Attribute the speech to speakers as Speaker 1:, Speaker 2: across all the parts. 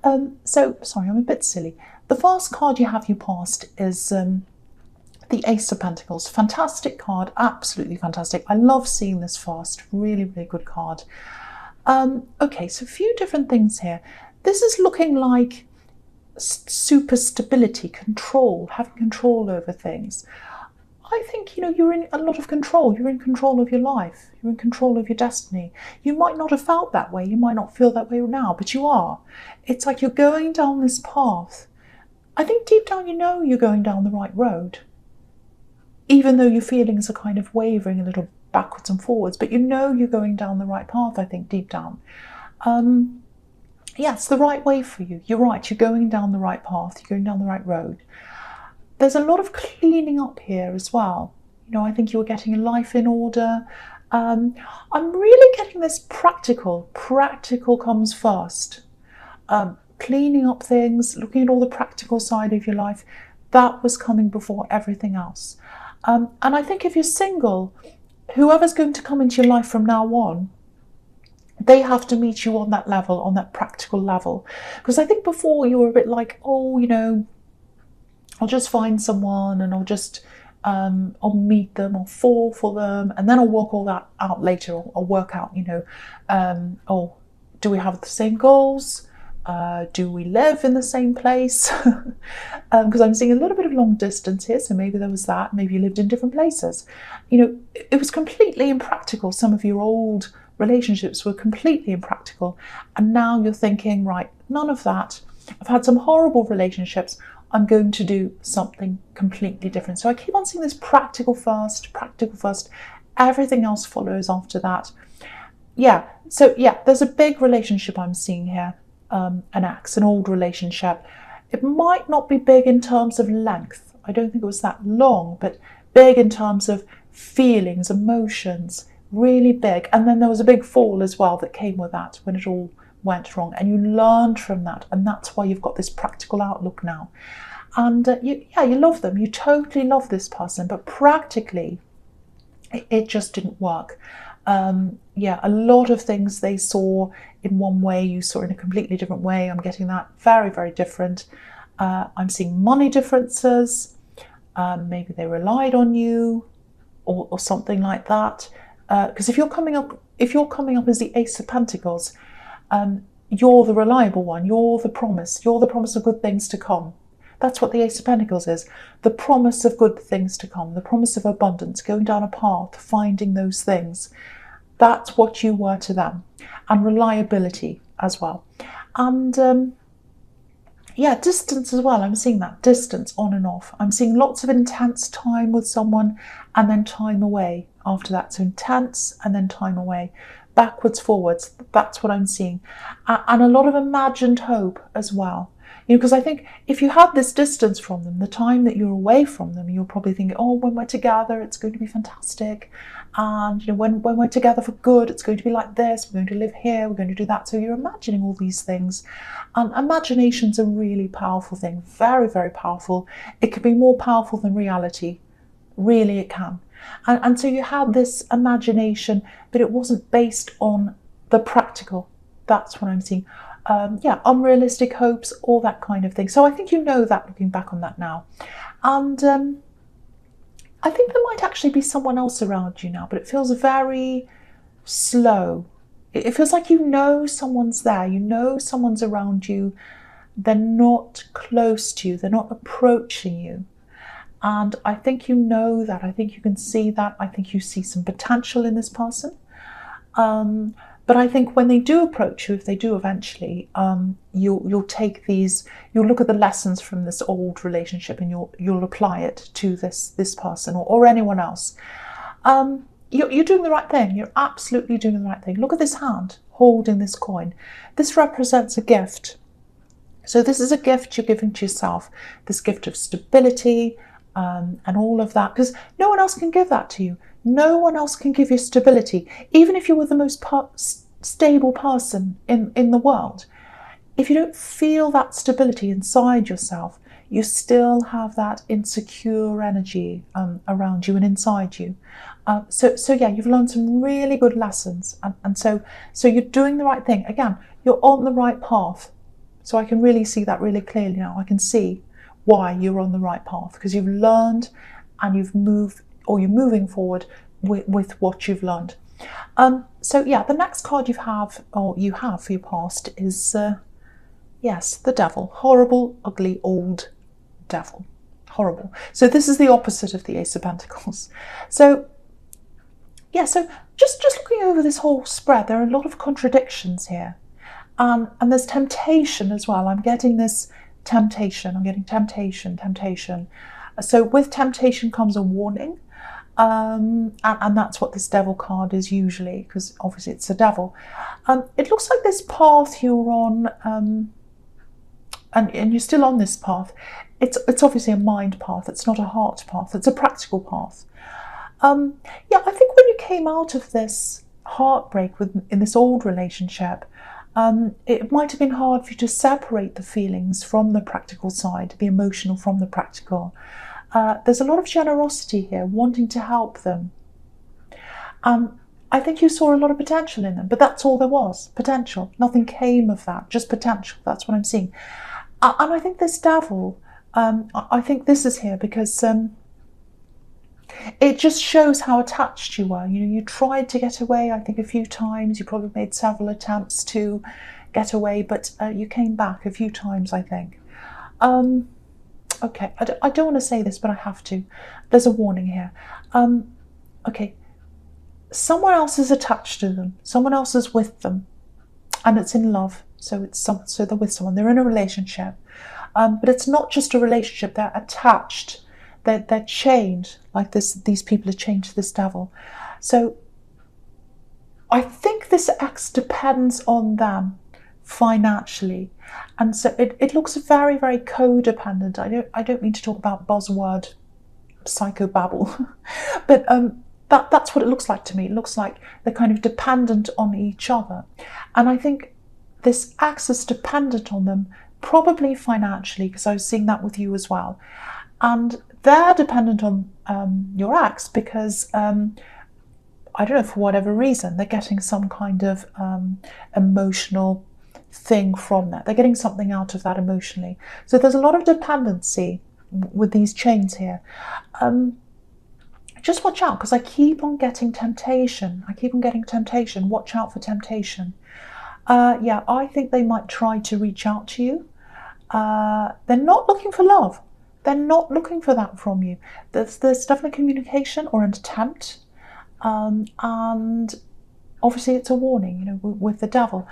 Speaker 1: So, sorry, I'm a bit silly. The first card you have you passed is the Ace of Pentacles. Fantastic card, absolutely fantastic. I love seeing this fast. Really, really good card. Okay, so a few different things here. This is looking like super stability, control, having control over things. I think, you're in a lot of control. You're in control of your life. You're in control of your destiny. You might not have felt that way. You might not feel that way now, but you are. It's like you're going down this path. I think deep down you're going down the right road. Even though your feelings are kind of wavering a little backwards and forwards, but you're going down the right path, I think, deep down. Yeah, it's the right way for you. You're right. You're going down the right path. You're going down the right road. There's a lot of cleaning up here as well. I think you're getting your life in order. I'm really getting this practical. Practical comes first. Cleaning up things, looking at all the practical side of your life, that was coming before everything else. And I think if you're single, whoever's going to come into your life from now on, they have to meet you on that level, on that practical level. Because I think before you were a bit like, I'll just find someone and I'll meet them, I'll fall for them, and then I'll work all that out later. I'll work out, do we have the same goals? Do we live in the same place? Because I'm seeing a little bit of long distance here, so maybe there was that. Maybe you lived in different places. It was completely impractical. Some of your old relationships were completely impractical. And now you're thinking, right, none of that. I've had some horrible relationships. I'm going to do something completely different. So I keep on seeing this practical first. Everything else follows after that. There's a big relationship I'm seeing here, an ex, an old relationship. It might not be big in terms of length. I don't think it was that long, but big in terms of feelings, emotions, really big. And then there was a big fall as well that came with that when it all went wrong, and you learned from that, and that's why you've got this practical outlook now. And you love them, you totally love this person, but practically it just didn't work. A lot of things they saw in one way, you saw in a completely different way. I'm getting that very, very different. I'm seeing money differences. Maybe they relied on you or something like that, because if you're coming up as the Ace of Pentacles, you're the reliable one, you're the promise of good things to come. That's what the Ace of Pentacles is, the promise of good things to come, the promise of abundance, going down a path, finding those things. That's what you were to them, and reliability as well. And distance as well. I'm seeing that distance on and off. I'm seeing lots of intense time with someone and then time away after that. So intense and then time away. Backwards, forwards, that's what I'm seeing. And a lot of imagined hope as well. Because I think if you had this distance from them, the time that you're away from them, you're probably thinking, when we're together, it's going to be fantastic. And when we're together for good, it's going to be like this. We're going to live here, we're going to do that. So you're imagining all these things. And imagination's a really powerful thing, very, very powerful. It can be more powerful than reality. Really, it can. And so you had this imagination, but it wasn't based on the practical. That's what I'm seeing. Unrealistic hopes, all that kind of thing. So I think that looking back on that now. And I think there might actually be someone else around you now, but it feels very slow. It feels like someone's there, someone's around you. They're not close to you, they're not approaching you. And I think that. I think you can see that. I think you see some potential in this person. But I think when they do approach you, if they do eventually, you'll take these, you'll look at the lessons from this old relationship and you'll apply it to this person or anyone else. You're doing the right thing. You're absolutely doing the right thing. Look at this hand holding this coin. This represents a gift. So this is a gift you're giving to yourself, this gift of stability, and all of that, because no one else can give that to you. No one else can give you stability, even if you were the most stable person in the world. If you don't feel that stability inside yourself, you still have that insecure energy around you and inside you. So you've learned some really good lessons, and so you're doing the right thing. Again, you're on the right path. So I can really see that really clearly now. I can see why you're on the right path, because you've learned and you've moved, or you're moving forward with what you've learned. So yeah, the next card you have for your past is, yes, the devil. Horrible, ugly, old devil. Horrible. So this is the opposite of the Ace of Pentacles. So yeah, so just looking over this whole spread, there are a lot of contradictions here. And there's temptation as well. I'm getting this temptation. I'm getting temptation. So with temptation comes a warning. And that's what this devil card is usually, because obviously it's the devil. It looks like this path you're on, and you're still on this path. It's obviously a mind path. It's not a heart path. It's a practical path. Yeah, I think when you came out of this heartbreak in this old relationship, it might have been hard for you to separate the feelings from the practical side, the emotional from the practical. There's a lot of generosity here, wanting to help them. I think you saw a lot of potential in them, but that's all there was, potential. Nothing came of that, just potential. That's what I'm seeing. And I think this devil, I think this is here because it just shows how attached you were. You know, you tried to get away, I think, a few times. You probably made several attempts to get away, but you came back a few times, I think. Okay, I don't want to say this, but I have to. There's a warning here. Okay, someone else is attached to them. Someone else is with them, and it's in love. So so they're with someone. They're in a relationship, but it's not just a relationship. They're attached. They're chained like this. These people are chained to this devil. So I think this ex depends on them financially, and so it looks very, very codependent. I don't mean to talk about buzzword psychobabble, but that's what it looks like to me. It looks like they're kind of dependent on each other, and I think this ex is dependent on them, probably financially, because I was seeing that with you as well, and they're dependent on your ex because I don't know, for whatever reason, they're getting some kind of emotional thing from that. They're getting something out of that emotionally. So there's a lot of dependency with these chains here. Just watch out, because I keep on getting temptation. Watch out for temptation. Yeah, I think they might try to reach out to you. They're not looking for love. They're not looking for that from you. There's definitely communication or an attempt. And obviously it's a warning, you know, with the devil.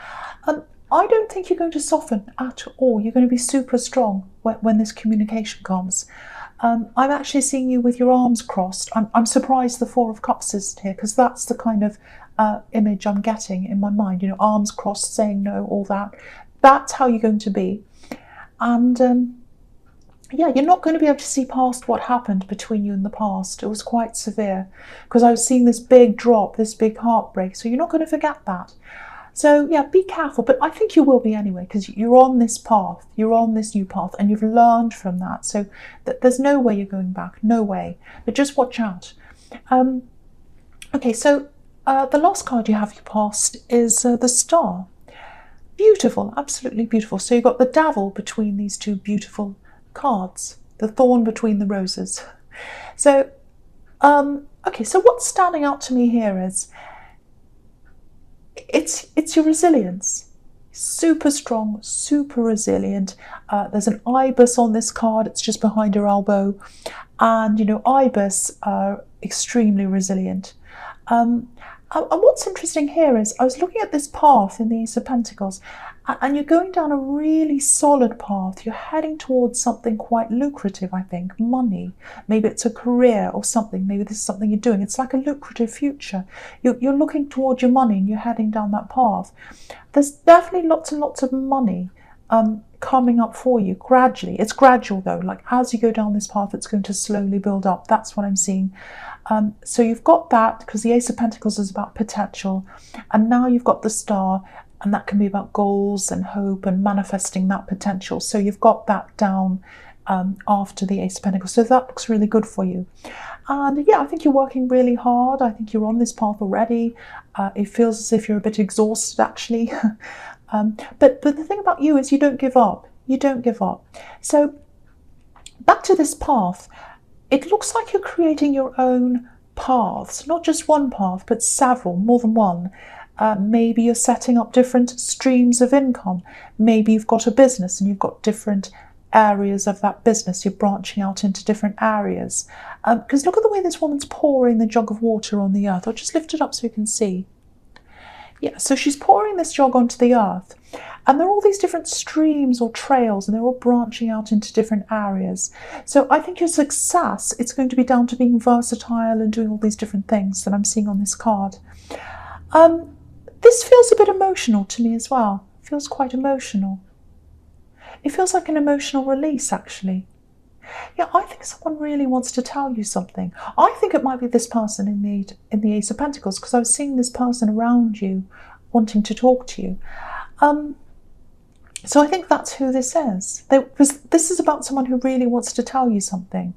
Speaker 1: I don't think you're going to soften at all. You're going to be super strong when this communication comes. I'm actually seeing you with your arms crossed. I'm surprised the Four of Cups is here, because that's the kind of image I'm getting in my mind. You know, arms crossed, saying no, all that. That's how you're going to be. And yeah, you're not going to be able to see past what happened between you in the past. It was quite severe, because I was seeing this big drop, this big heartbreak. So you're not going to forget that. So yeah, be careful, but I think you will be anyway, because you're on this path, you're on this new path, and you've learned from that. So there's no way you're going back, no way. But just watch out. Okay, so the last card you have your past is the Star. Beautiful, absolutely beautiful. So you've got the devil between these two beautiful cards, the thorn between the roses. So, okay, so what's standing out to me here is it's your resilience. Super strong, super resilient. There's an ibis on this card. It's just behind her elbow, and you know, ibis are extremely resilient. And what's interesting here is I was looking at this path in the Ace of Pentacles, and you're going down a really solid path. You're heading towards something quite lucrative, I think, money. Maybe it's a career or something. Maybe this is something you're doing. It's like a lucrative future. You're looking towards your money and you're heading down that path. There's definitely lots and lots of money coming up for you gradually. It's gradual though, like as you go down this path, it's going to slowly build up. That's what I'm seeing. So you've got that, because the Ace of Pentacles is about potential, and now you've got the Star, and that can be about goals and hope and manifesting that potential. So you've got that down after the Ace of Pentacles. So that looks really good for you. And yeah, I think you're working really hard. I think you're on this path already. It feels as if you're a bit exhausted actually. But the thing about you is you don't give up. You don't give up. So back to this path, it looks like you're creating your own paths, not just one path, but several, more than one. Maybe you're setting up different streams of income. Maybe you've got a business and you've got different areas of that business. You're branching out into different areas. Because look at the way this woman's pouring the jug of water on the earth. I'll just lift it up so you can see. Yeah, so she's pouring this jug onto the earth. And there are all these different streams or trails, and they're all branching out into different areas. So I think your success, it's going to be down to being versatile and doing all these different things that I'm seeing on this card. This feels a bit emotional to me as well. It feels quite emotional. It feels like an emotional release, actually. Yeah, I think someone really wants to tell you something. I think it might be this person in the Ace of Pentacles, because I was seeing this person around you wanting to talk to you. So I think that's who this is. Because this is about someone who really wants to tell you something.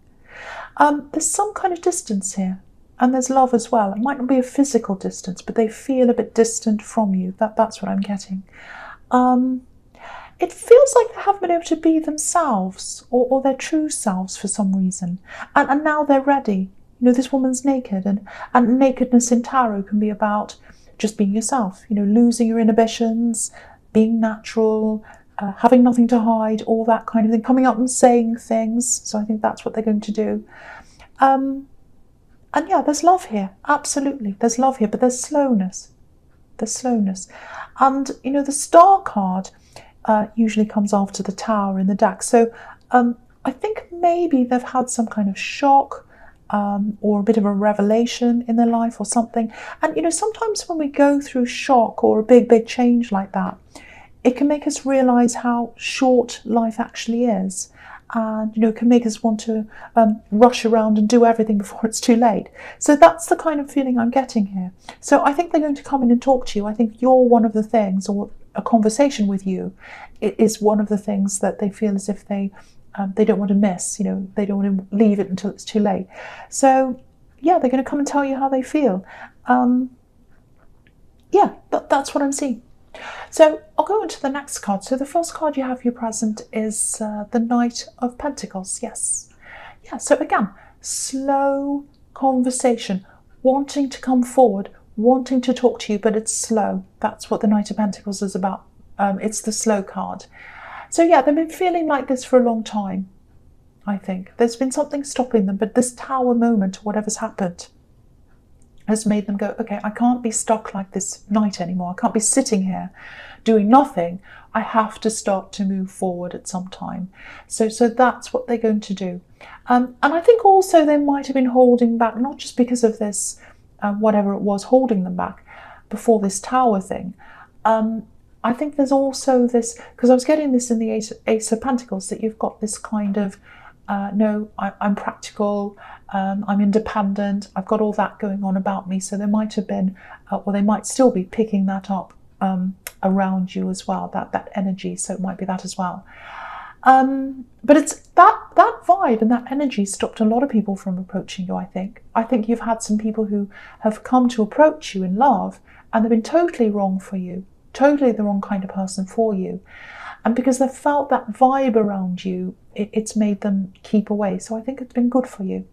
Speaker 1: There's some kind of distance here. And there's love as well. It might not be a physical distance, but they feel a bit distant from you. That's what I'm getting. It feels like they haven't been able to be themselves or their true selves for some reason. And now they're ready. You know, this woman's naked. And nakedness in tarot can be about just being yourself. You know, losing your inhibitions, being natural, having nothing to hide, all that kind of thing. Coming up and saying things. So I think that's what they're going to do. And yeah, there's love here. Absolutely. There's love here, but there's slowness. There's slowness. And, you know, the Star card usually comes after the Tower in the deck. So I think maybe they've had some kind of shock or a bit of a revelation in their life or something. And, you know, sometimes when we go through shock or a big change like that, it can make us realise how short life actually is. And, you know, can make us want to rush around and do everything before it's too late. So that's the kind of feeling I'm getting here. So I think they're going to come in and talk to you. I think you're one of the things, or a conversation with you is one of the things that they feel as if they don't want to miss. You know, they don't want to leave it until it's too late. So yeah, they're going to come and tell you how they feel. Yeah, that's what I'm seeing. So I'll go into the next card. So the first card you have here present is the Knight of Pentacles. Yes. Yeah, so again, slow conversation, wanting to come forward, wanting to talk to you, but it's slow. That's what the Knight of Pentacles is about. It's the slow card. So yeah, they've been feeling like this for a long time, I think. There's been something stopping them, but this Tower moment, whatever's happened, has made them go, okay, I can't be stuck like this night anymore. I can't be sitting here doing nothing. I have to start to move forward at some time. So that's what they're going to do. And I think also they might have been holding back, not just because of this, whatever it was holding them back before this Tower thing. I think there's also this, because I was getting this in the Ace of Pentacles, that you've got this kind of, no, I'm practical, I'm independent, I've got all that going on about me. So there might have been, or they might still be picking that up around you as well, that energy. So it might be that as well. But it's that vibe and that energy stopped a lot of people from approaching you, I think. I think you've had some people who have come to approach you in love and they've been totally wrong for you, totally the wrong kind of person for you. And because they've felt that vibe around you, it's made them keep away. So I think it's been good for you.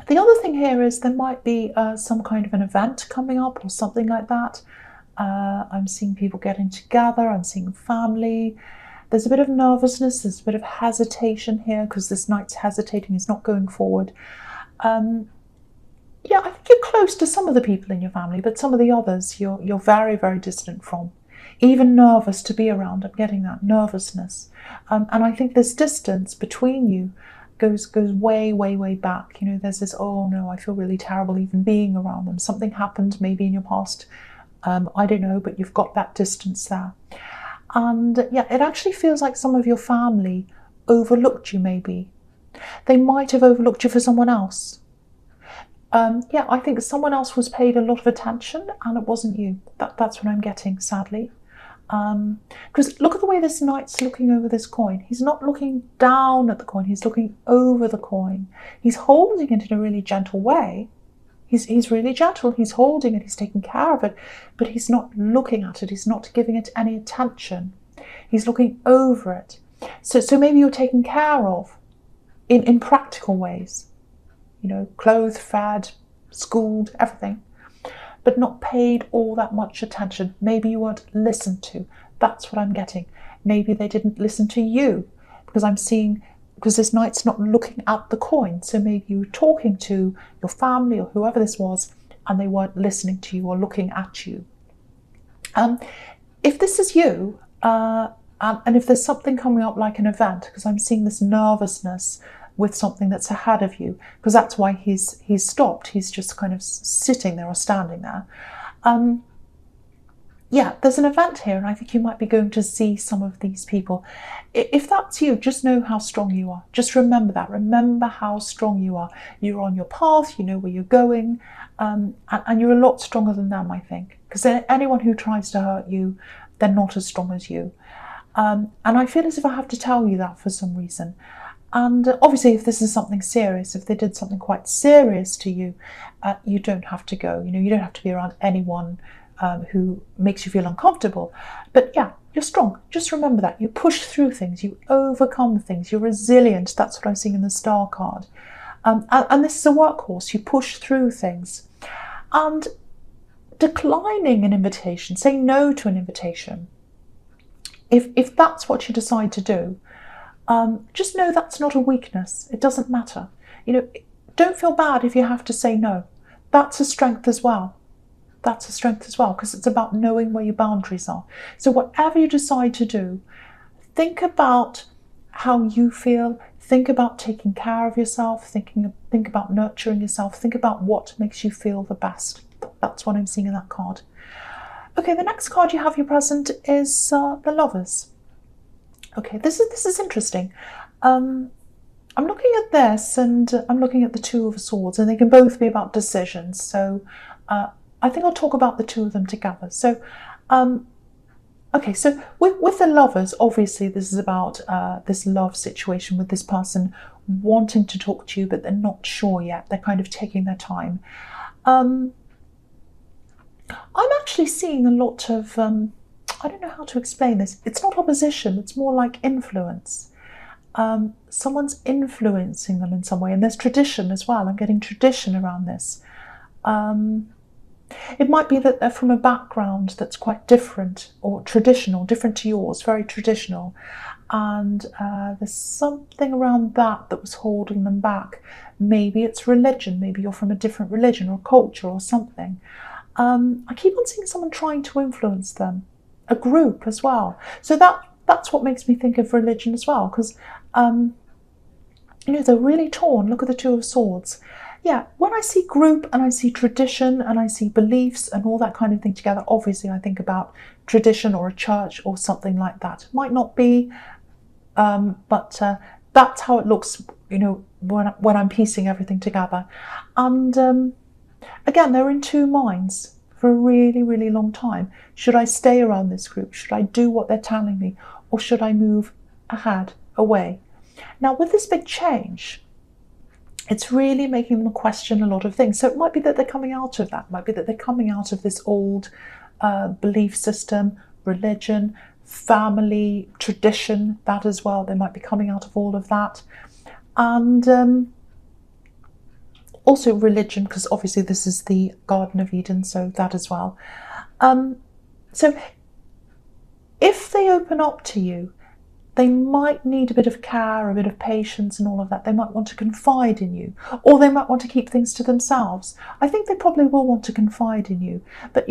Speaker 1: The other thing here is there might be some kind of an event coming up or something like that. I'm seeing people getting together. I'm seeing family. There's a bit of nervousness. There's a bit of hesitation here because this knight's hesitating. He's not going forward. Yeah, I think you're close to some of the people in your family, but some of the others you're very, very distant from. Even nervous to be around. I'm getting that nervousness. And I think this distance between you goes way, way, way back. You know, there's this, oh no, I feel really terrible even being around them. Something happened maybe in your past. I don't know, but you've got that distance there. And yeah, it actually feels like some of your family overlooked you maybe. They might have overlooked you for someone else. Yeah, I think someone else was paid a lot of attention and it wasn't you. That's what I'm getting, sadly. Because look at the way this knight's looking over this coin. He's not looking down at the coin, he's looking over the coin. He's holding it in a really gentle way. He's really gentle, he's holding it, he's taking care of it, but he's not looking at it, he's not giving it any attention. He's looking over it. So maybe you're taken care of in practical ways, clothed, fed, schooled, everything, but not paid all that much attention. Maybe you weren't listened to. That's what I'm getting. Maybe they didn't listen to you, because this knight's not looking at the coin. So maybe you were talking to your family or whoever this was, and they weren't listening to you or looking at you. If this is you, and if there's something coming up like an event, because I'm seeing this nervousness with something that's ahead of you, because that's why he's stopped. He's just kind of sitting there or standing there. Yeah, there's an event here, and I think you might be going to see some of these people. If that's you, just know how strong you are. Just remember that. Remember how strong you are. You're on your path, you know where you're going, and you're a lot stronger than them, I think. Because anyone who tries to hurt you, they're not as strong as you. And I feel as if I have to tell you that for some reason. And obviously, if this is something serious, if they did something quite serious to you, you don't have to go. You don't have to be around anyone who makes you feel uncomfortable. But yeah, you're strong. Just remember that. You push through things. You overcome things. You're resilient. That's what I'm seeing in the star card. And this is a workhorse. You push through things. And declining an invitation, saying no to an invitation, if that's what you decide to do, just know that's not a weakness. It doesn't matter. Don't feel bad if you have to say no. That's a strength as well. That's a strength as well, because it's about knowing where your boundaries are. So whatever you decide to do, think about how you feel. Think about taking care of yourself. Think about nurturing yourself. Think about what makes you feel the best. That's what I'm seeing in that card. Okay, the next card you have here present is the Lovers. Okay, this is interesting. I'm looking at this, and I'm looking at the Two of Swords, and they can both be about decisions. So I think I'll talk about the two of them together. So, okay, so with the Lovers, obviously this is about this love situation with this person wanting to talk to you, but they're not sure yet. They're kind of taking their time. I'm actually seeing a lot of, I don't know how to explain this. It's not opposition, it's more like influence. Someone's influencing them in some way, and there's tradition as well. I'm getting tradition around this. It might be that they're from a background that's quite different or traditional, different to yours, very traditional. And there's something around that was holding them back. Maybe it's religion. Maybe you're from a different religion or culture or something. I keep on seeing someone trying to influence them, a group as well. So that's what makes me think of religion as well, because they're really torn. Look at the Two of Swords. Yeah, when I see group and I see tradition and I see beliefs and all that kind of thing together, obviously I think about tradition or a church or something like that. It might not be, but that's how it looks, when I'm piecing everything together. And again, they're in two minds for a really, really long time. Should I stay around this group? Should I do what they're telling me? Or should I move ahead, away? Now, with this big change, it's really making them question a lot of things. So it might be that they're coming out of that. It might be that they're coming out of this old belief system, religion, family, tradition, that as well. They might be coming out of all of that. And also religion, because obviously this is the Garden of Eden, so that as well. So if they open up to you, they might need a bit of care, a bit of patience and all of that. They might want to confide in you, or they might want to keep things to themselves. I think they probably will want to confide in you. But,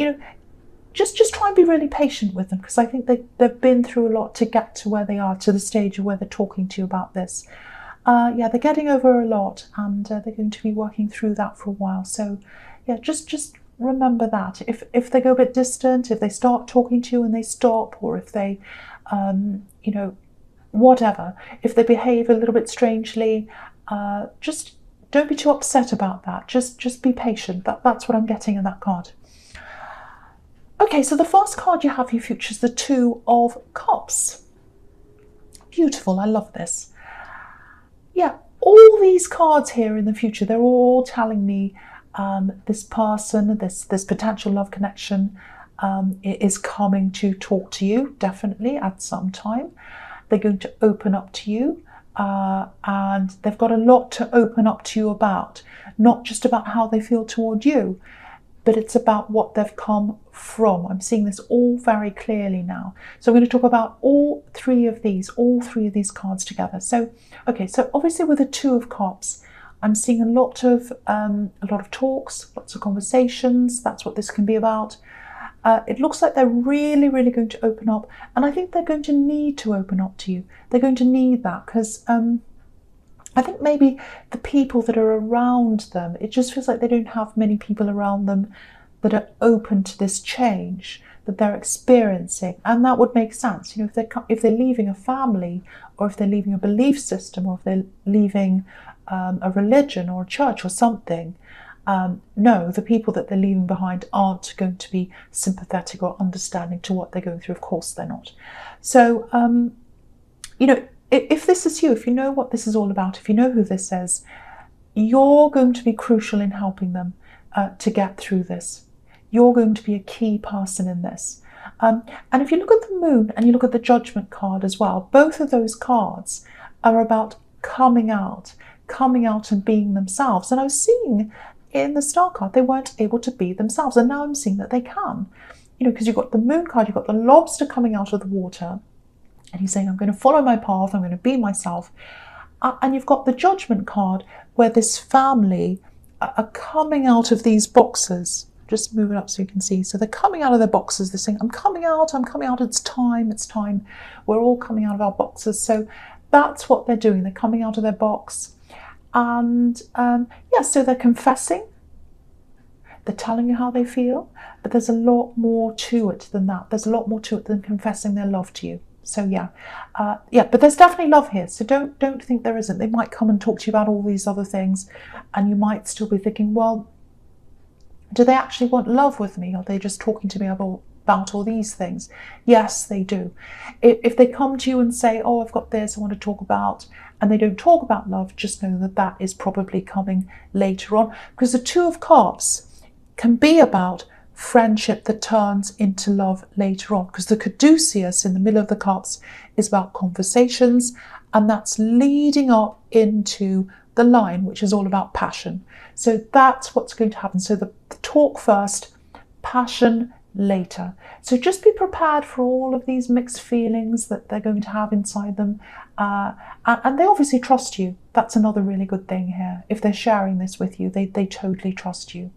Speaker 1: just try and be really patient with them, because I think they've been through a lot to get to where they are, to the stage of where they're talking to you about this. Yeah, they're getting over a lot, and they're going to be working through that for a while. So, yeah, just remember that. If they go a bit distant, if they start talking to you and they stop, or if they, whatever, if they behave a little bit strangely, just don't be too upset about that. Just be patient. That's what I'm getting in that card. Okay, so the first card you have here features the Two of Cups. Beautiful, I love this. Yeah, all these cards here in the future, they're all telling me this person, this potential love connection is coming to talk to you, definitely, at some time. They're going to open up to you, and they've got a lot to open up to you about. Not just about how they feel toward you, but it's about what they've come from. I'm seeing this all very clearly now. So I'm going to talk about all three of these cards together. So, okay, so obviously with the Two of Cups, I'm seeing a lot of talks, lots of conversations. That's what this can be about. It looks like they're really, really going to open up, and I think they're going to need to open up to you. They're going to need that because I think maybe the people that are around them, it just feels like they don't have many people around them that are open to this change that they're experiencing, and that would make sense. You know, if they're leaving a family, or if they're leaving a belief system, or if they're leaving a religion or a church or something. No, the people that they're leaving behind aren't going to be sympathetic or understanding to what they're going through. Of course they're not. So, you know, if this is you, if you know what this is all about, if you know who this is, you're going to be crucial in helping them to get through this. You're going to be a key person in this. And if you look at the Moon and you look at the Judgment card as well, both of those cards are about coming out and being themselves. And I was seeing in the Star card, they weren't able to be themselves. And now I'm seeing that they can. You know, because you've got the Moon card, you've got the lobster coming out of the water. And he's saying, I'm going to follow my path, I'm going to be myself. And you've got the Judgment card, where this family are coming out of these boxes. Just move it up so you can see. So they're coming out of their boxes. They're saying, I'm coming out, it's time. We're all coming out of our boxes. So that's what they're doing. They're coming out of their box. And so they're confessing, they're telling you how they feel, but there's a lot more to it than that. There's a lot more to it than confessing their love to you. So but there's definitely love here. So don't think there isn't. They might come and talk to you about all these other things, and you might still be thinking, well, do they actually want love with me? Are they just talking to me about all these things? Yes, they do. If they come to you and say, oh, I've got this I want to talk about, and they don't talk about love, just know that that is probably coming later on, because the Two of Cups can be about friendship that turns into love later on, because the caduceus in the middle of the cups is about conversations, and that's leading up into the line, which is all about passion. So that's what's going to happen. So the talk first, passion later. So just be prepared for all of these mixed feelings that they're going to have inside them, and they obviously trust you. That's another really good thing here. If they're sharing this with you, they totally trust you.